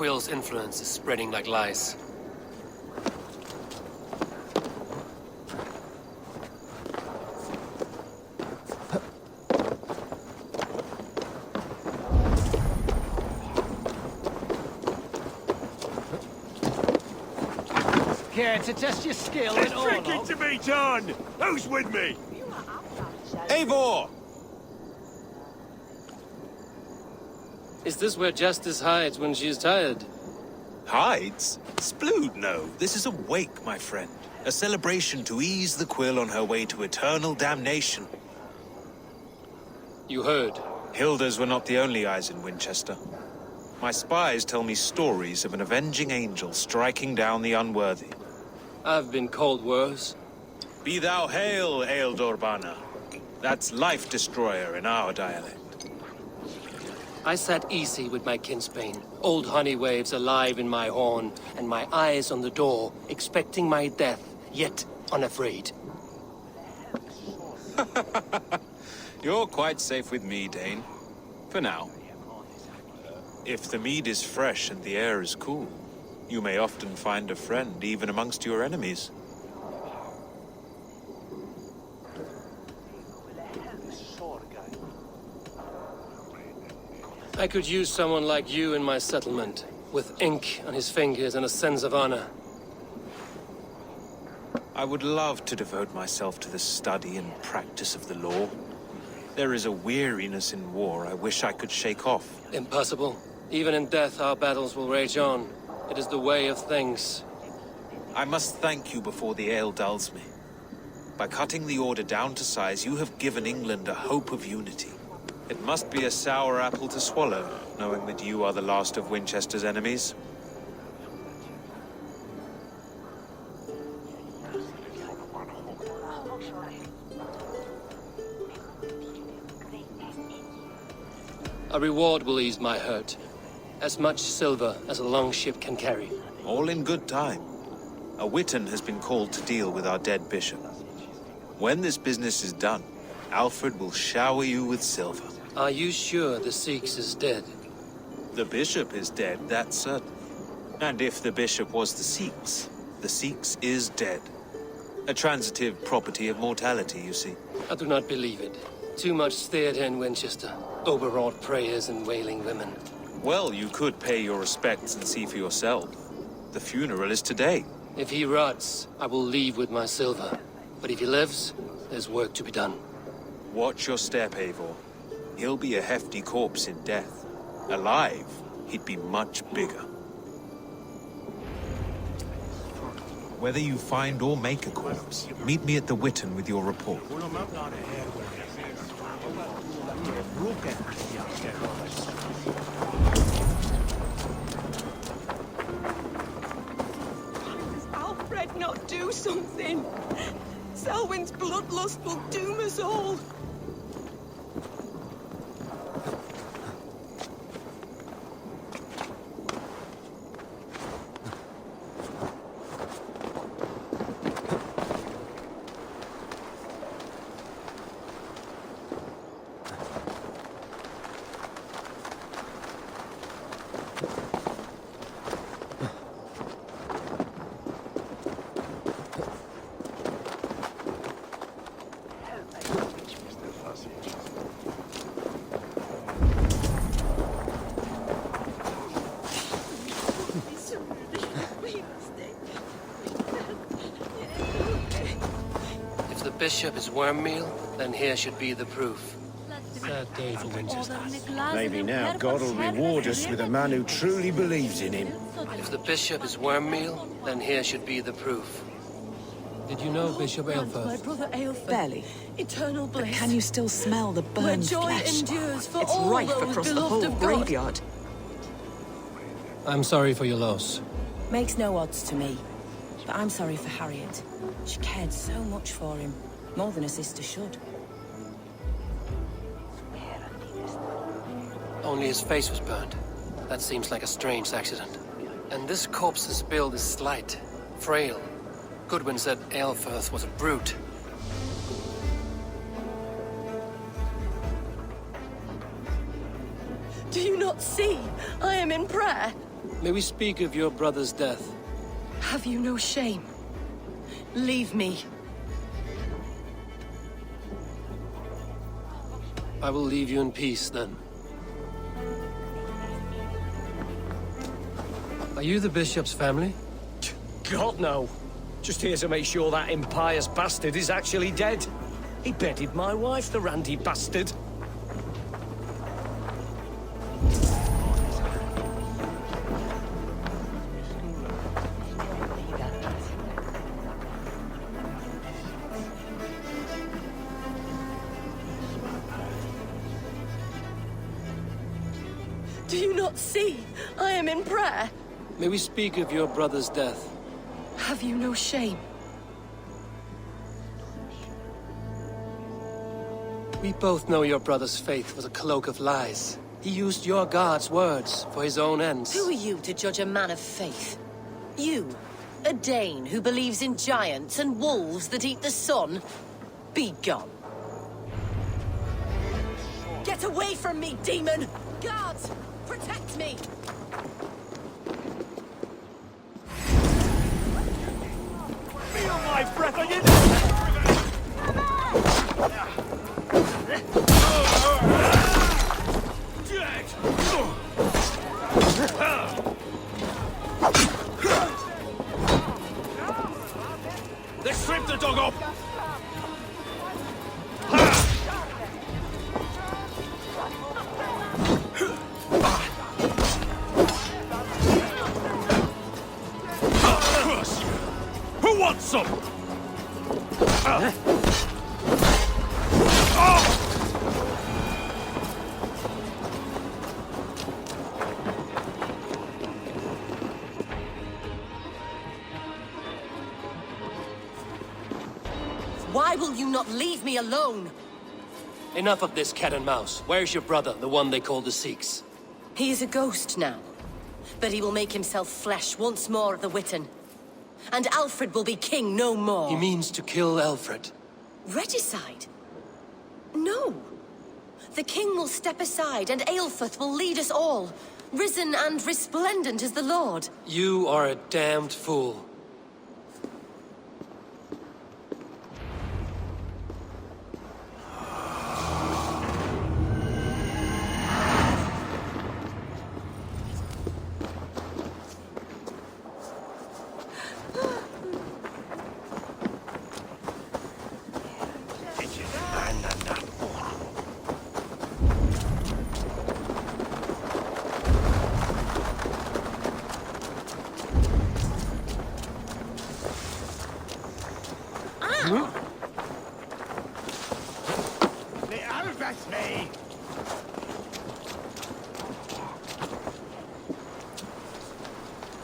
Quill's influence is spreading like lice. Care to test your skill There's in drinking Orlog? to be done! Who's with me? Eivor! Is this where Justice hides when she's tired? Hides? Splood, no. This is a wake, my friend. A celebration to ease the Quill on her way to eternal damnation. You heard. Hilda's were not the only eyes in Winchester. My spies tell me stories of an avenging angel striking down the unworthy. I've been called worse. Be thou hail, Ealdorbanna. That's Life Destroyer in our dialect. I sat easy with my kinsbane, old honey waves alive in my horn, and my eyes on the door, expecting my death, yet unafraid. You're quite safe with me, Dane. For now. If the mead is fresh and the air is cool, you may often find a friend even amongst your enemies. I could use someone like you in my settlement, with ink on his fingers and a sense of honor. I would love to devote myself to the study and practice of the law. There is a weariness in war I wish I could shake off. Impossible. Even in death, our battles will rage on. It is the way of things. I must thank you before the ale dulls me. By cutting the order down to size, you have given England a hope of unity. It must be a sour apple to swallow, knowing that you are the last of Winchester's enemies. A reward will ease my hurt. As much silver as a long ship can carry. All in good time. A Witan has been called to deal with our dead bishop. When this business is done, Alfred will shower you with silver. Are you sure the Sikhs is dead? The bishop is dead, that's certain. And if the bishop was the Sikhs is dead. A transitive property of mortality, you see. I do not believe it. Too much theater in Winchester. Overwrought prayers and wailing women. Well, you could pay your respects and see for yourself. The funeral is today. If he rots, I will leave with my silver. But if he lives, there's work to be done. Watch your step, Eivor. He'll be a hefty corpse in death. Alive, he'd be much bigger. Whether you find or make a corpse, meet me at the Witan with your report. Does Alfred not do something? Selwyn's bloodlust will doom us all. If the bishop is worm meal, then here should be the proof. Sad day for Winchester. Maybe now God will reward us with a man who truly believes in him. If the bishop is worm meal, then here should be the proof. Did you know Bishop My Aelfirth? brother Aelfirth. Barely. Eternal But bliss. can you still smell the Where burned joy flesh? endures for It's all rife those across the beloved whole of God. graveyard. I'm sorry for your loss. Makes no odds to me. But I'm sorry for Harriet. She cared so much for him. More than a sister should. Only his face was burned. That seems like a strange accident. And this corpse's build is slight, frail. Goodwin said Aelfirth was a brute. Do you not see? I am in prayer. May we speak of your brother's death? Have you no shame? Leave me. I will leave you in peace, then. Are you the bishop's family? God, no. Just here to make sure that impious bastard is actually dead. He bedded my wife, the randy bastard. Do you not see? I am in prayer. May we speak of your brother's death? Have you no shame? We both know your brother's faith was a cloak of lies. He used your God's words for his own ends. Who are you to judge a man of faith? You, a Dane who believes in giants and wolves that eat the sun? Be gone. Get away from me, demon! Guards, protect me! Feel my breath again! They stripped the dog off! Who wants some? Why will you not leave me alone? Enough of this cat and mouse. Where's your brother, the one they call the Sikhs? He is a ghost now, but he will make himself flesh once more of the Witten. And Alfred will be king no more. He means to kill Alfred. Regicide? No. The king will step aside and Aelfrith will lead us all, risen and resplendent as the Lord. You are a damned fool. Me!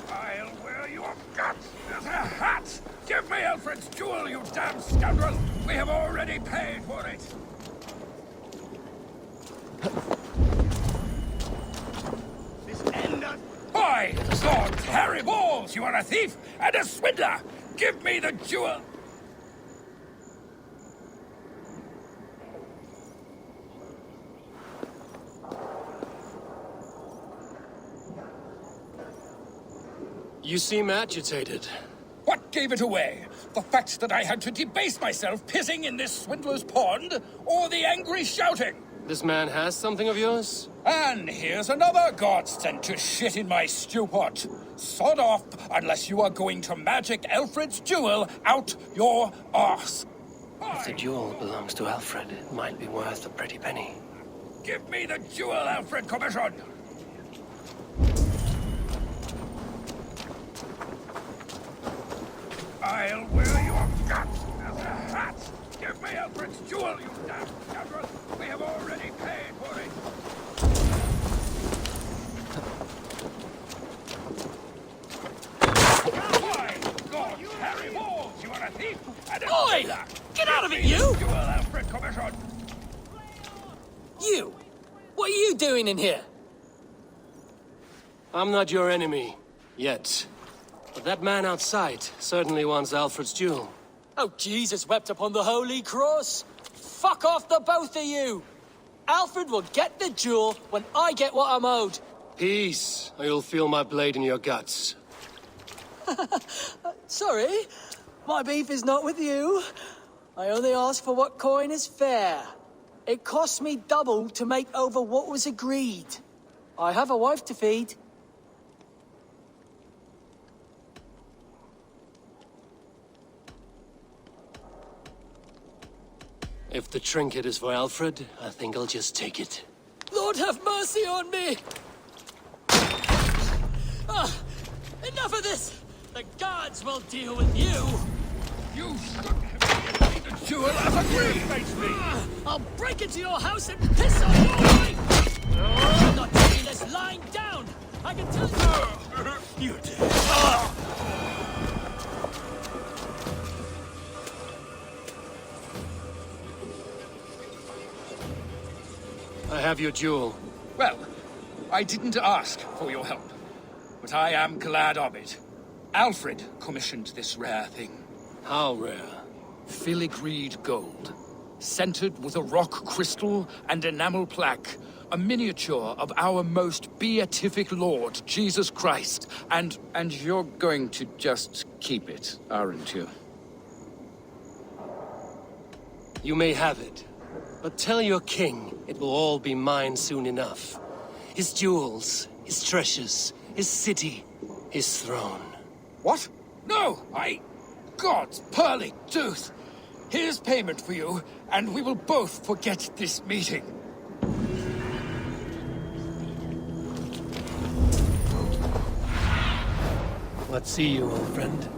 I'll wear your guts as a hat! Give me Alfred's jewel, you damn scoundrel! We have already paid for it! This end of... By Lord Harry Balls, you are a thief and a swindler! Give me the jewel! You seem agitated. What gave it away? The fact that I had to debase myself pissing in this swindler's pond, or the angry shouting? This man has something of yours? And here's another god sent to shit in my stew pot. Sod off, unless you are going to magic Alfred's jewel out your arse. If the jewel belongs to Alfred, it might be worth a pretty penny. Give me the jewel, Alfred Commission! I'll wear your guts as a hat! Give me Alfred's jewel, you damn scoundrel! We have already paid for it! Why, God, Harry Balls, you are a thief and a Oi! Get out of it, you! jewel, Alfred Commission! You! What are you doing in here? I'm not your enemy. Yet. But that man outside certainly wants Alfred's jewel. Oh, Jesus wept upon the Holy Cross! Fuck off the both of you! Alfred will get the jewel when I get what I'm owed. Peace, or you'll feel my blade in your guts. Sorry, my beef is not with you. I only ask for what coin is fair. It cost me double to make over what was agreed. I have a wife to feed. If the trinket is for Alfred, I think I'll just take it. Lord have mercy on me! Enough of this! The gods will deal with you! You shouldn't have given me the jewel as agreed! Face me! I'll break into your house and piss on your wife! I'm not taking this lying down! I can tell you... You did. I have your jewel. Well, I didn't ask for your help, but I am glad of it. Alfred commissioned this rare thing. How rare? Filigreed gold, centered with a rock crystal and enamel plaque, a miniature of our most beatific Lord, Jesus Christ. And you're going to just keep it, aren't you? You may have it, but tell your king it will all be mine soon enough. His jewels, his treasures, his city, his throne. What? No, God's pearly tooth! Here's payment for you, and we will both forget this meeting. Let's see you, old friend.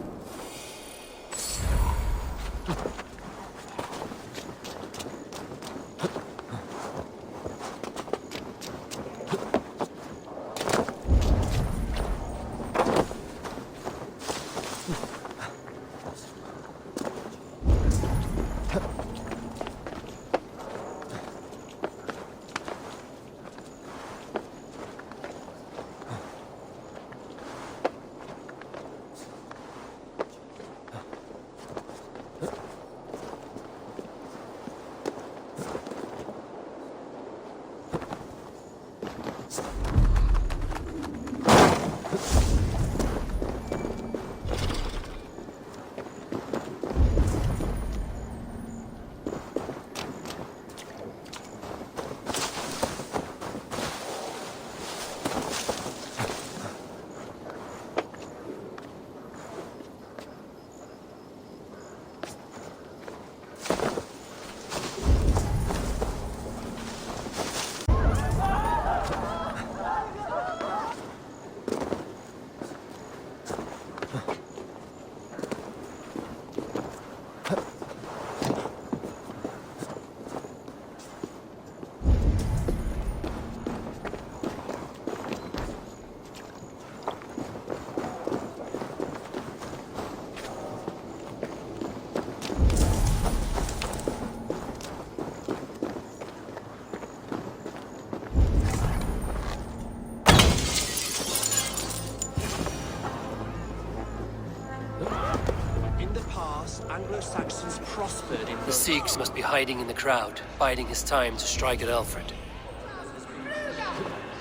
Anglo-Saxons prospered in The Sikhs must be hiding in the crowd, biding his time to strike at Alfred.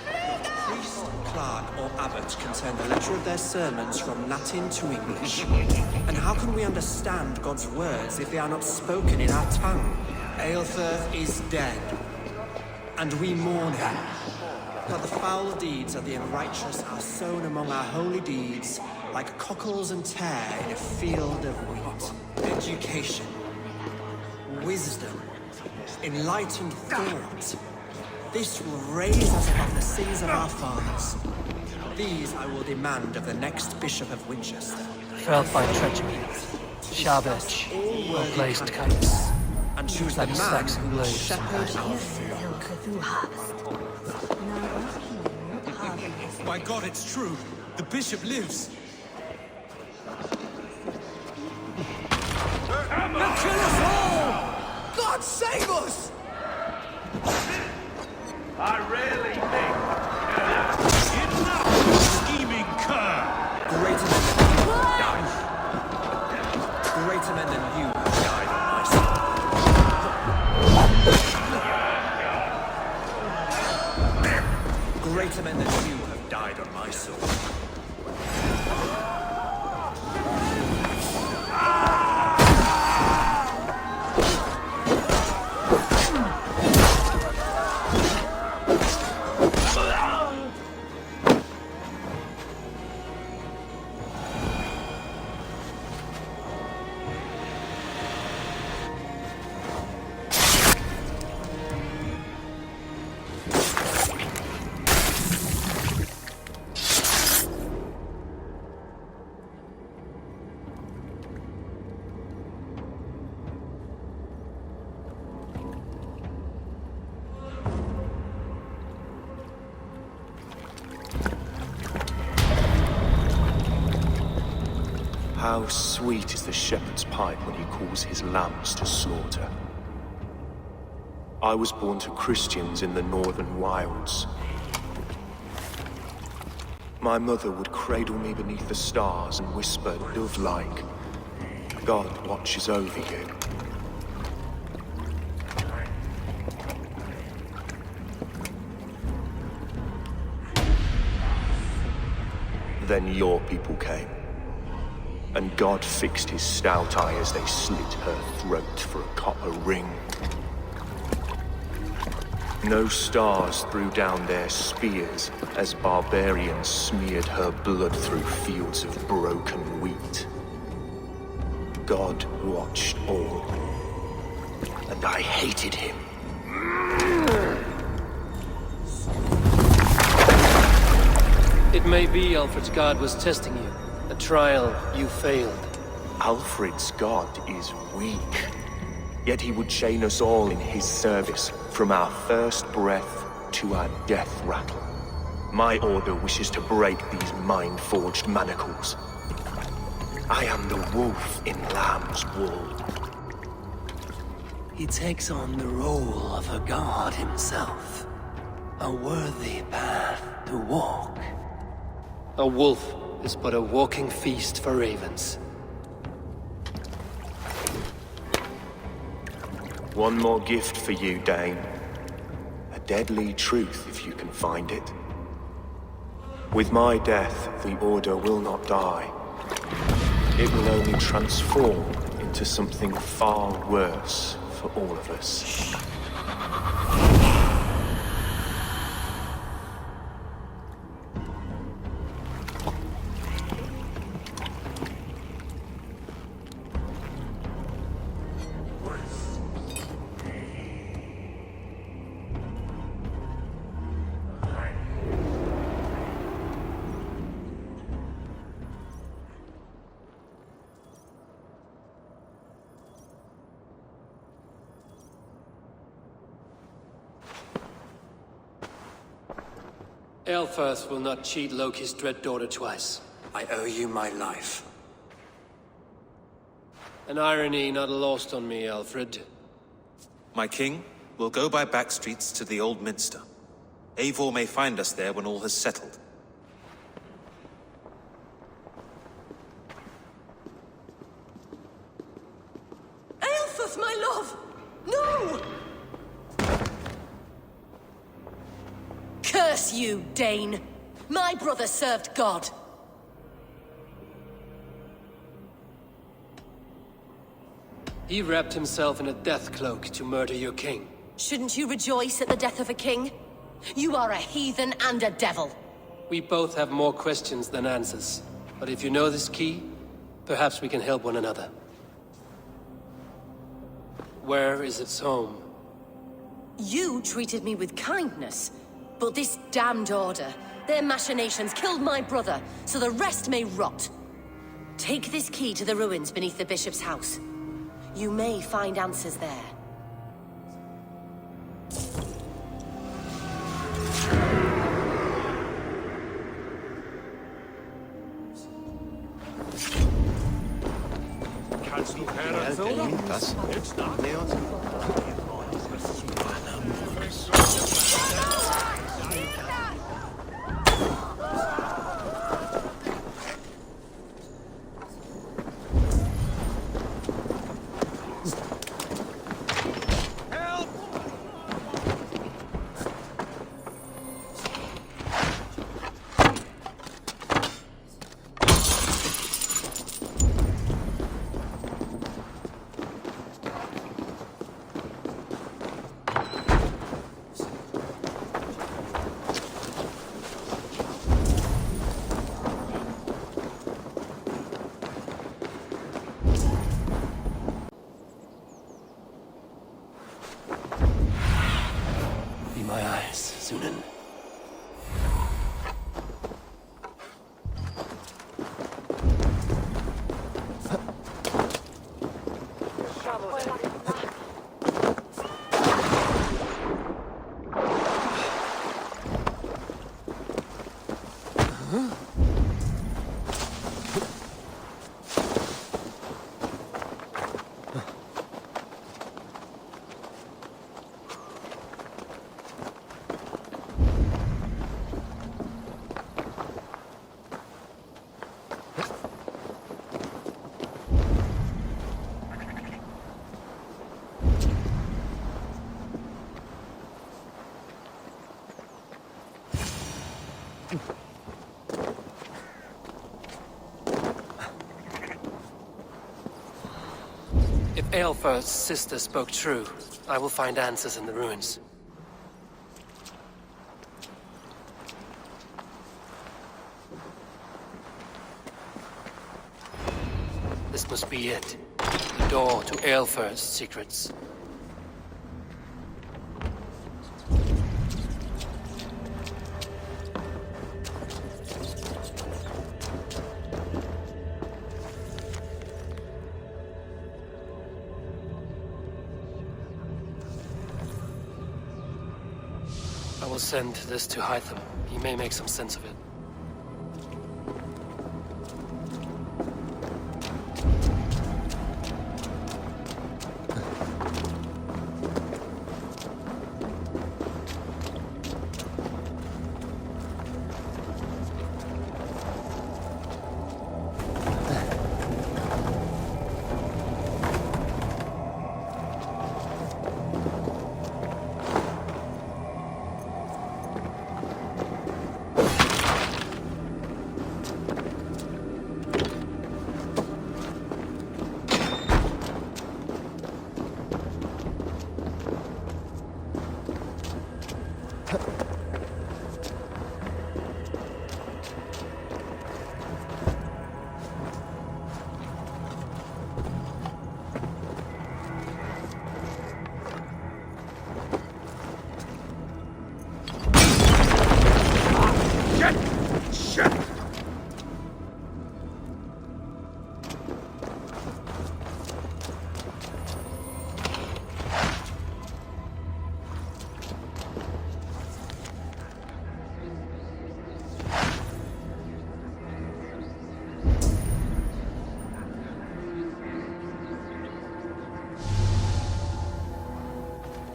Priest, clerk, or abbot can turn the letter of their sermons from Latin to English. And how can we understand God's words if they are not spoken in our tongue? Aelfirth is dead, and we mourn him. But the foul deeds of the unrighteous are sown among our holy deeds, like cockles and tare in a field of wheat. Education, wisdom, enlightened thought. This will raise us above the sins of our fathers. These I will demand of the next Bishop of Winchester. Felled by treachery, Shabech, or placed kites. And choose the Like a man Saxon who will blade. shepherd our By God, it's true. The bishop lives. They'll kill us all! God save us! I really think. Enough, scheming cur! greater men than you have died. Greater men than you have died on my side. Greater men than you whistle. How sweet is the shepherd's pipe when he calls his lambs to slaughter. I was born to Christians in the northern wilds. My mother would cradle me beneath the stars and whisper, dove-like, God watches over you. Then your people came. And God fixed his stout eye as they slit her throat for a copper ring. No stars threw down their spears as barbarians smeared her blood through fields of broken wheat. God watched all, and I hated him. It may be Alfred's God was testing you. A trial you failed. Alfred's God is weak. Yet he would chain us all in his service, from our first breath to our death rattle. My order wishes to break these mind-forged manacles. I am the wolf in lamb's wool. He takes on the role of a god himself. A worthy path to walk. A wolf is but a walking feast for ravens. One more gift for you, Dane. A deadly truth, if you can find it. With my death, the Order will not die. It will only transform into something far worse for all of us. Aelfirth will not cheat Loki's dread daughter twice. I owe you my life. An irony not lost on me, Alfred. My king, we'll go by back streets to the Old Minster. Eivor may find us there when all has settled. Aelfirth, my love! No! Curse you, Dane! My brother served God. He wrapped himself in a death cloak to murder your king. Shouldn't you rejoice at the death of a king? You are a heathen and a devil. We both have more questions than answers. But if you know this key, perhaps we can help one another. Where is its home? You treated me with kindness. But this damned Order, their machinations killed my brother, so the rest may rot. Take this key to the ruins beneath the Bishop's house. You may find answers there. Kannst du Herren das? If Aelfir's sister spoke true, I will find answers in the ruins. This must be it. The door to Aelfir's secrets. I will send this to Hytham. He may make some sense of it.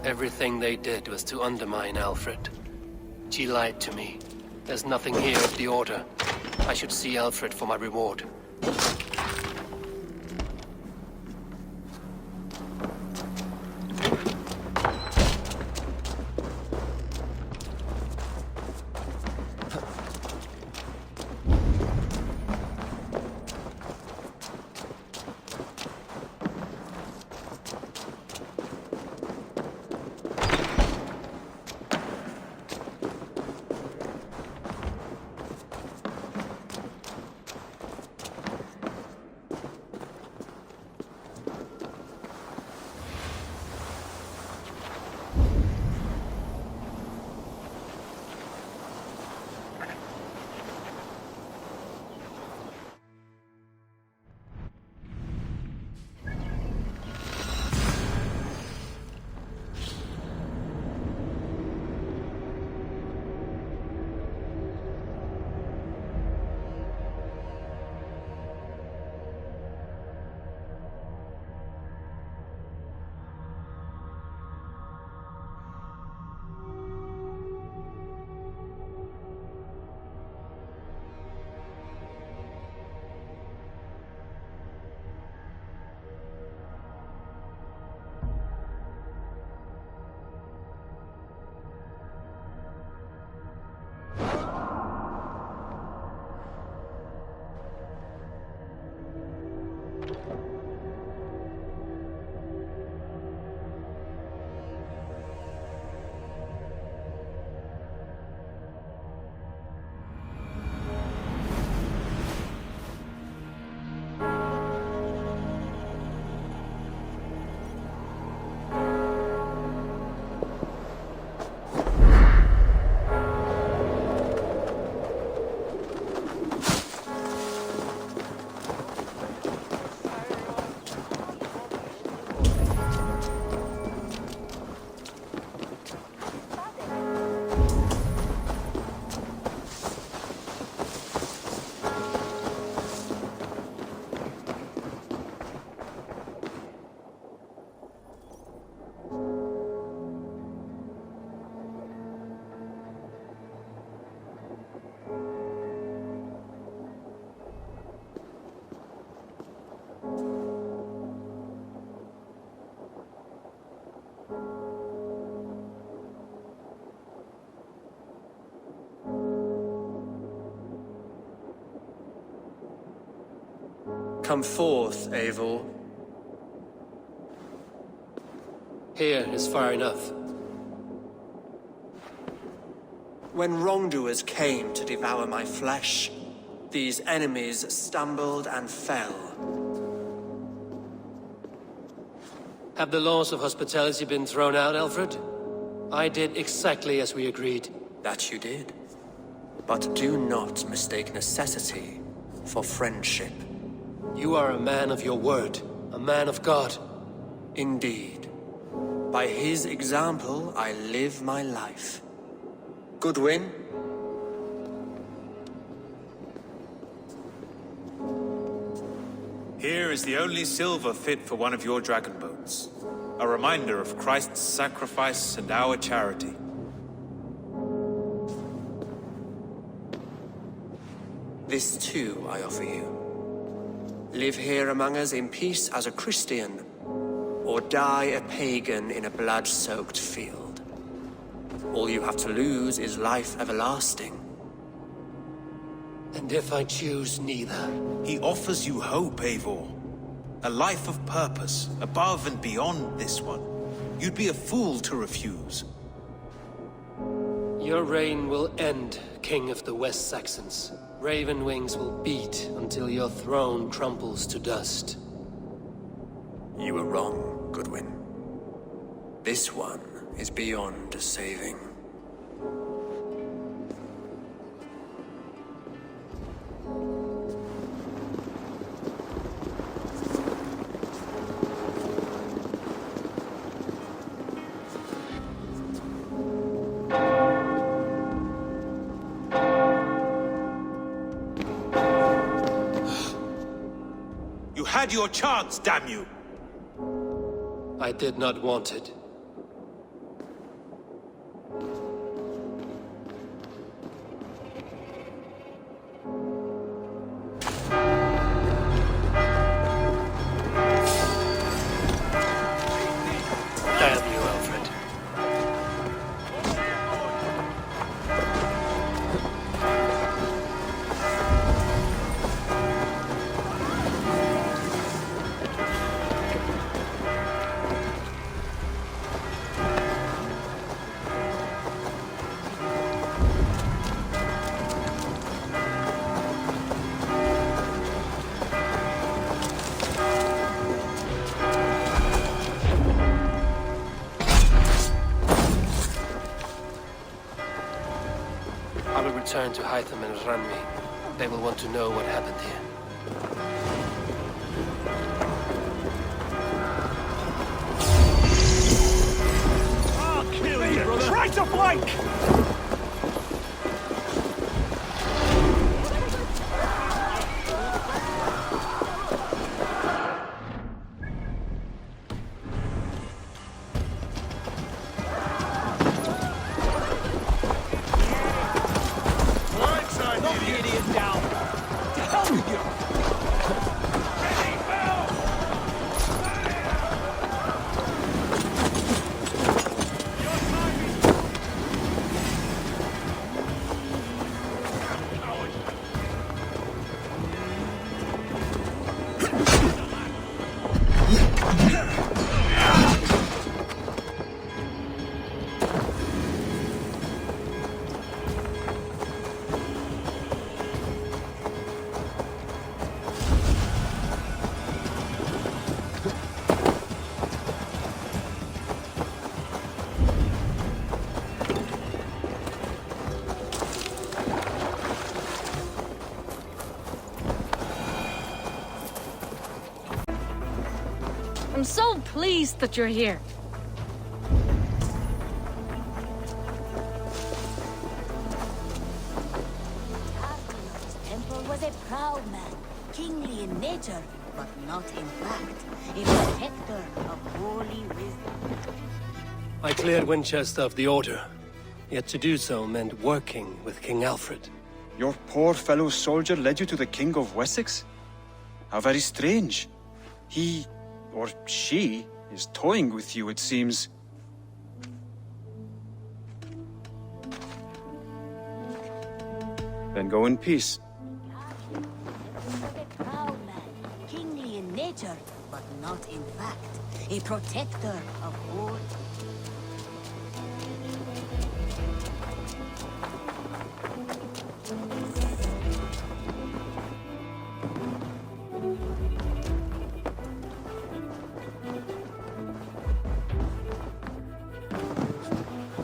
Everything they did was to undermine Alfred. She lied to me. There's nothing here of the Order. I should see Alfred for my reward. Come forth, Eivor. Here is far enough. When wrongdoers came to devour my flesh, these enemies stumbled and fell. Have the laws of hospitality been thrown out, Alfred? I did exactly as we agreed. That you did. But do not mistake necessity for friendship. You are a man of your word, a man of God. Indeed. By his example, I live my life. Goodwin? Here is the only silver fit for one of your dragon boats. A reminder of Christ's sacrifice and our charity. This too I offer you. Live here among us in peace as a Christian, or die a pagan in a blood-soaked field. All you have to lose is life everlasting. And if I choose neither? He offers you hope, Eivor. A life of purpose, above and beyond this one. You'd be a fool to refuse. Your reign will end, King of the West Saxons. Raven wings will beat until your throne crumbles to dust. You were wrong, Goodwin. This one is beyond saving. You had your chance, damn you! I did not want it. Damn you, Alfred. I will return to Hytham and Ranmi. They will want to know what happened here. I'll kill you, brother! Try to flank! I'm so pleased that you're here. Temple was a proud man, kingly in nature, but not in fact, a protector of holy wisdom. I cleared Winchester of the Order, yet to do so meant working with King Alfred. Your poor fellow soldier led you to the King of Wessex? How very strange. He, or she, is toying with you, it seems. Then go in peace. A proud man, nature, but not in fact. A protector of all.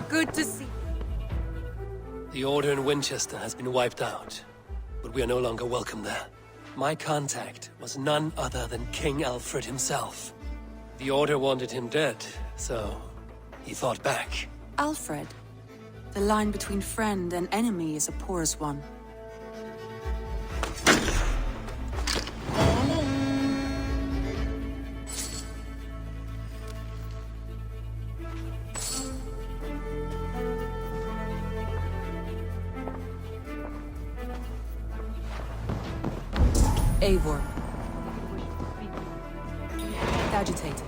Good to see. The Order in Winchester has been wiped out, but we are no longer welcome there. My contact was none other than King Alfred himself. The Order wanted him dead, so he fought back. Alfred. The line between friend and enemy is a porous one. Eivor. Agitated.